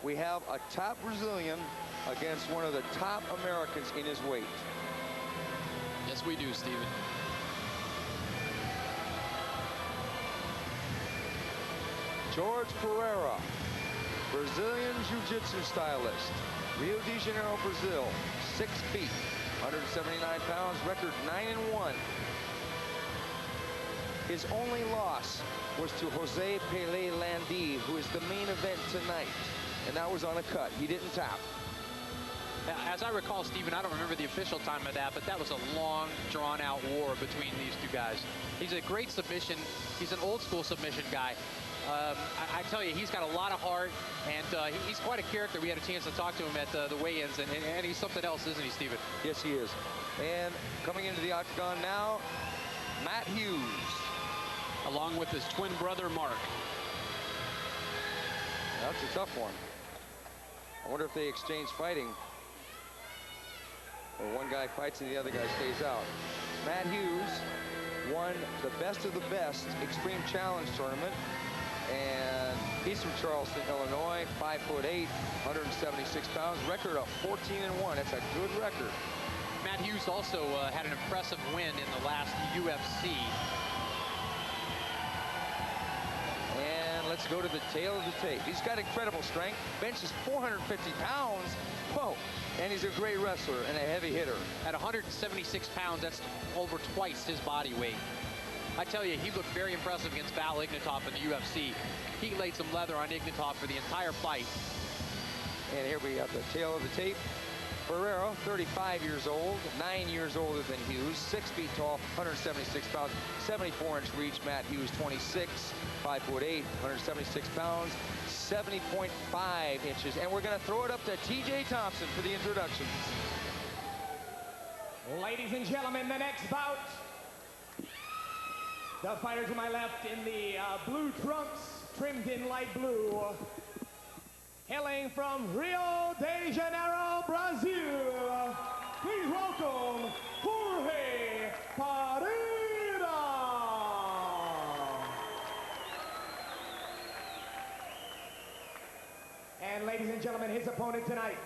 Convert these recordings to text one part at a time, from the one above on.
we have a top Brazilian against one of the top Americans in his weight. Yes, we do, Steven. George Pereira, Brazilian Jiu-Jitsu stylist, Rio de Janeiro, Brazil, 6 feet, 179 pounds, record 9-1. His only loss was to Jose Pele Landi, who is the main event tonight, and that was on a cut. He didn't tap. As I recall, Steven, I don't remember the official time of that, but that was a long, drawn-out war between these two guys. He's a great submission. He's an old-school submission guy. I tell you, he's got a lot of heart, and he's quite a character. We had a chance to talk to him at the weigh-ins, and he's something else, isn't he, Steven? Yes, he is. And coming into the octagon now, Matt Hughes. Along with his twin brother, Mark. That's a tough one. I wonder if they exchange fighting, or one guy fights and the other guy stays out. Matt Hughes won the Best of the Best Extreme Challenge tournament, and he's from Charleston, Illinois, 5'8", 176 pounds, record of 14-1. That's a good record. Matt Hughes also had an impressive win in the last UFC. And let's go to the tail of the tape. He's got incredible strength, benches 450 pounds. Whoa, and he's a great wrestler and a heavy hitter. At 176 pounds, that's over twice his body weight. I tell you, he looked very impressive against Val Ignatov in the UFC. He laid some leather on Ignatov for the entire fight. And here we have the tail of the tape. Pereira, 35 years old, 9 years older than Hughes, 6 feet tall, 176 pounds, 74-inch reach. Matt Hughes, 26, 5'8", 176 pounds, 70.5 inches. And we're going to throw it up to T.J. Thompson for the introductions. Ladies and gentlemen, the next bout. The fighter to my left in the blue trunks, trimmed in light blue. Hailing from Rio de Janeiro, Brazil, please welcome Jorge Pereira. And ladies and gentlemen, his opponent tonight.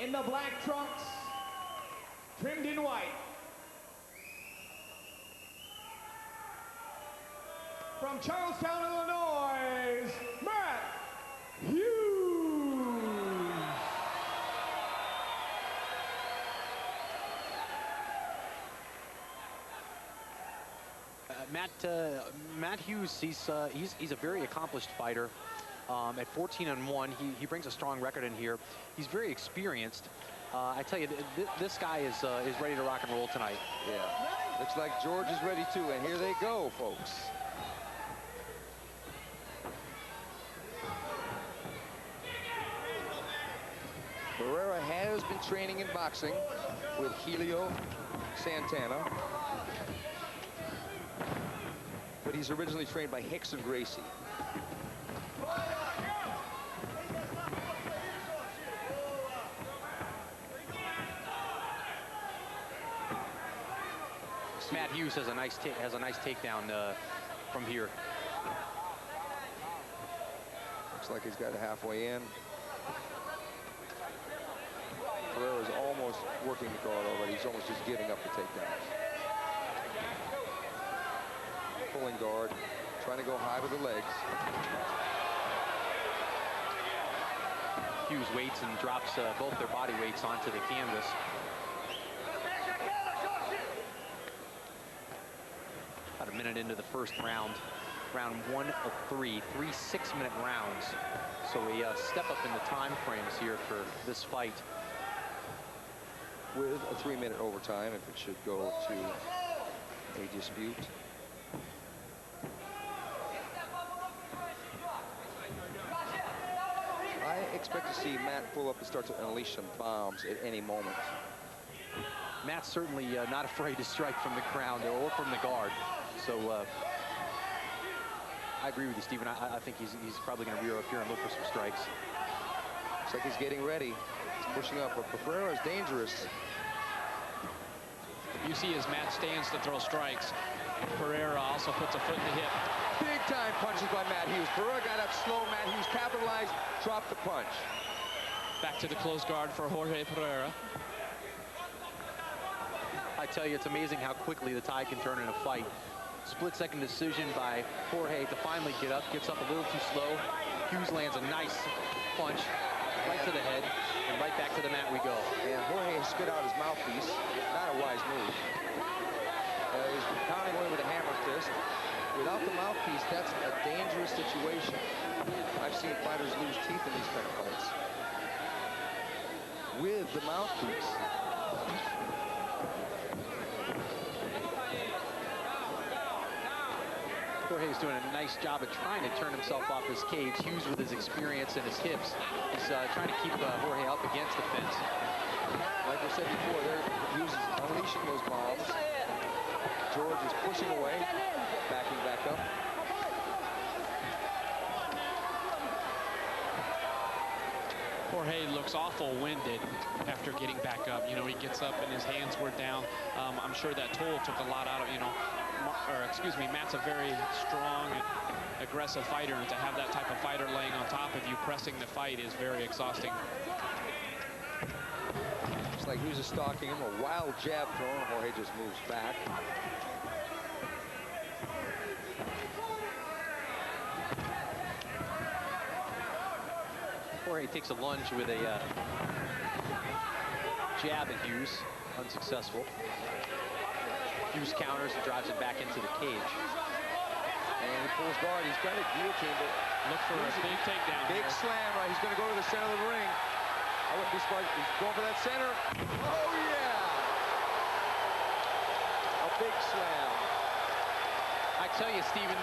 In the black trunks, trimmed in white. From Charlestown, Illinois, Matt Hughes. Matt Hughes, he's a very accomplished fighter. At 14-1, he brings a strong record in here. He's very experienced. I tell you, this guy is ready to rock and roll tonight. Yeah, looks like George is ready too, and here they go, folks. Pereira has been training in boxing with Helio Santana, but he's originally trained by Hickson Gracie. Matt Hughes has a nice takedown from here. Looks like he's got it halfway in. Pereira's almost working the guard already. He's almost just giving up the takedowns. Pulling guard, trying to go high with the legs. Hughes waits and drops both their body weights onto the canvas. About a minute into the first round. Round 1 of 3 6-minute rounds. So a step up in the time frames here for this fight. With a 3-minute overtime if it should go to a dispute. I expect to see Matt pull up and start to unleash some bombs at any moment. Matt's certainly not afraid to strike from the ground or from the guard. So I agree with you, Steven. I think he's probably going to rear up here and look for some strikes. Looks like he's getting ready. He's pushing up, but Pereira is dangerous. You see as Matt stands to throw strikes, Pereira also puts a foot in the hip. Big time punches by Matt Hughes. Pereira got up slow. Matt Hughes capitalized, dropped the punch. Back to the close guard for Jorge Pereira. I tell you, it's amazing how quickly the tide can turn in a fight. Split-second decision by Jorge to finally get up. Gets up a little too slow. Hughes lands a nice punch right to the head, and right back to the mat we go. And Jorge spit out his mouthpiece. Not a wise move. He's pounding away with a hammer fist. Without the mouthpiece, that's a dangerous situation. I've seen fighters lose teeth in these kind of fights. With the mouthpiece. Jorge's doing a nice job of trying to turn himself off his cage. Hughes, with his experience and his hips, is trying to keep Jorge up against the fence. Like I said before, Hughes is unleashing those bombs. George is pushing away, backing back up. Jorge looks awful winded after getting back up. You know, he gets up and his hands were down. I'm sure that toll took a lot out of, you know, Matt's a very strong and aggressive fighter, and to have that type of fighter laying on top of you, pressing the fight, is very exhausting. Looks like Hughes is stalking him. A wild jab thrown. Jorge just moves back. Jorge takes a lunge with a jab at Hughes, unsuccessful. Hughes counters and drives it back into the cage. And he pulls guard. He's got a guillotine, but look for a big takedown. Big slam, right? He's going to go to the center of the ring. I wouldn't be surprised. He's going for that center. Oh, yeah! A big slam. I tell you, Stephen,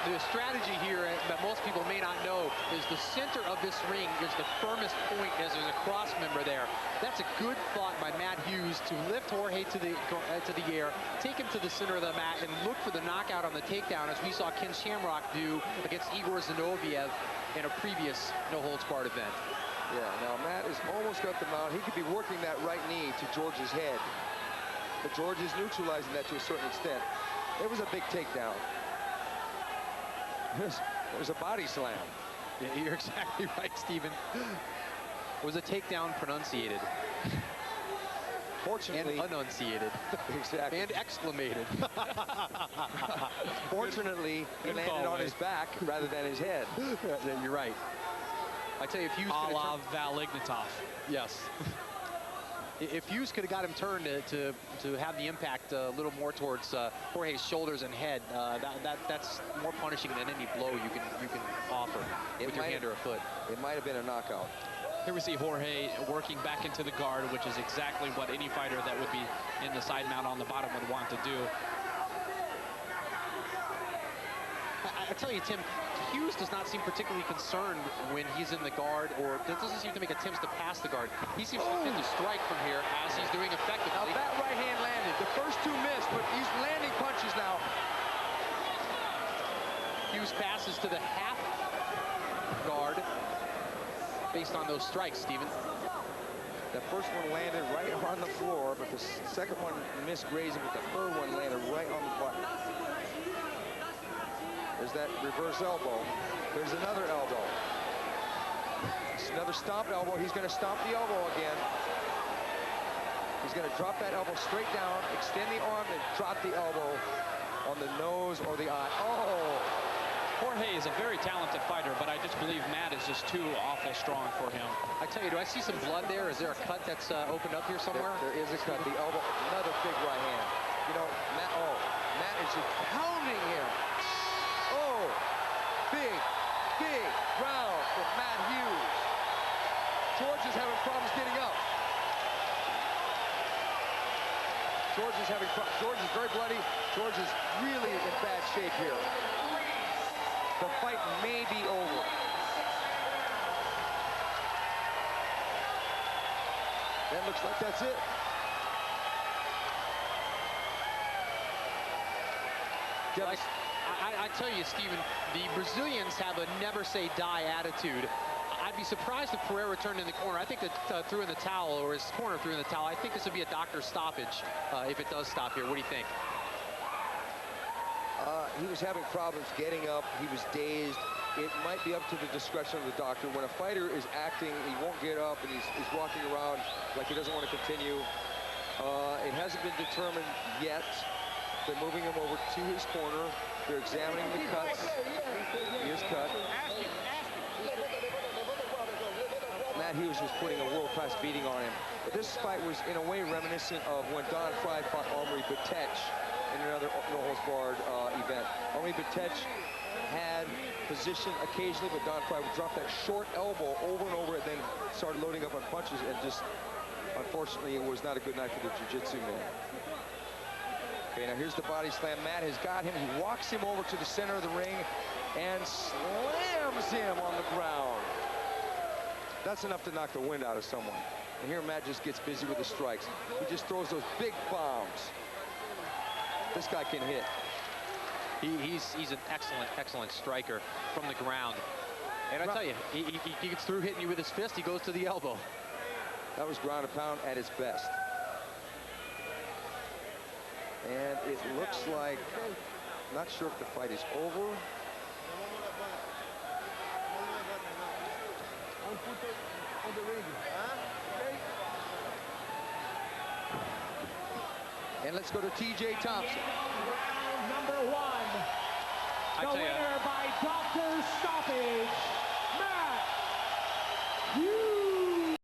the strategy here that most people may not know is the center of this ring is the firmest point, as there's a cross member there. That's a good thought by Matt Hughes to lift Jorge to the air, take him to the center of the mat, and look for the knockout on the takedown, as we saw Ken Shamrock do against Igor Zinoviev in a previous no-holds-barred event. Yeah, now Matt is almost got the mount. He could be working that right knee to George's head. But George is neutralizing that to a certain extent. It was a big takedown. There's a body slam. Yeah, you're exactly right, Stephen. Was a takedown pronunciated. Fortunately. And enunciated. Exactly. And exclamated. Fortunately, he landed on his back rather than his head. Yeah, you're right. I tell you, if Hughes a la Val Ignatov. Yes. If Hughes could have got him turned to have the impact a little more towards Jorge's shoulders and head, that's more punishing than any blow you can offer with your hand or a foot. It might have been a knockout. Here we see Jorge working back into the guard, which is exactly what any fighter that would be in the side mount on the bottom would want to do. I tell you, Tim, Hughes does not seem particularly concerned when he's in the guard, or doesn't seem to make attempts to pass the guard. He seems to continue to strike from here, as he's doing effectively. Now that right hand landed. The first two missed, but he's landing punches now. Hughes passes to the half guard based on those strikes, Stephen. The first one landed right on the floor, but the second one missed grazing, but the third one landed right on the button. There's that reverse elbow. There's another elbow. It's another stomp elbow. He's going to stomp the elbow again. He's going to drop that elbow straight down, extend the arm, and drop the elbow on the nose or the eye. Oh! Jorge is a very talented fighter, but I just believe Matt is just too awful strong for him. I tell you, do I see some blood there? Is there a cut that's opened up here somewhere? There is a cut. The elbow, another big right hand. You know, Matt is just pounding him. Oh, big round from Matt Hughes. George is having problems getting up. George is having problems. George is very bloody. George is really in bad shape here. The fight may be over. That looks like that's it. I tell you, Stephen, the Brazilians have a never-say-die attitude. I'd be surprised if Pereira turned in the corner. I think that threw in the towel, or his corner threw in the towel. I think this would be a doctor's stoppage if it does stop here. What do you think? He was having problems getting up. He was dazed. It might be up to the discretion of the doctor. When a fighter is acting, he won't get up, and he's walking around like he doesn't want to continue. It hasn't been determined yet. They're moving him over to his corner. They're examining the cuts. He is cut. Matt Hughes was putting a world-class beating on him. But this fight was, in a way, reminiscent of when Don Frye fought Omri Batech in another no-holds-barred event. Omri Batech had position occasionally, but Don Frye would drop that short elbow over and over and then started loading up on punches, and just, unfortunately, it was not a good night for the jiu-jitsu man. Okay, now here's the body slam. Matt has got him. He walks him over to the center of the ring and slams him on the ground. That's enough to knock the wind out of someone. And here Matt just gets busy with the strikes. He just throws those big bombs. This guy can hit. He's an excellent striker from the ground. And I tell you, he gets through hitting you with his fist, he goes to the elbow. That was ground and pound at its best. And it looks like, not sure if the fight is over. And let's go to T.J. Thompson. Round number 1. The winner by doctor stoppage, Matt Hughes.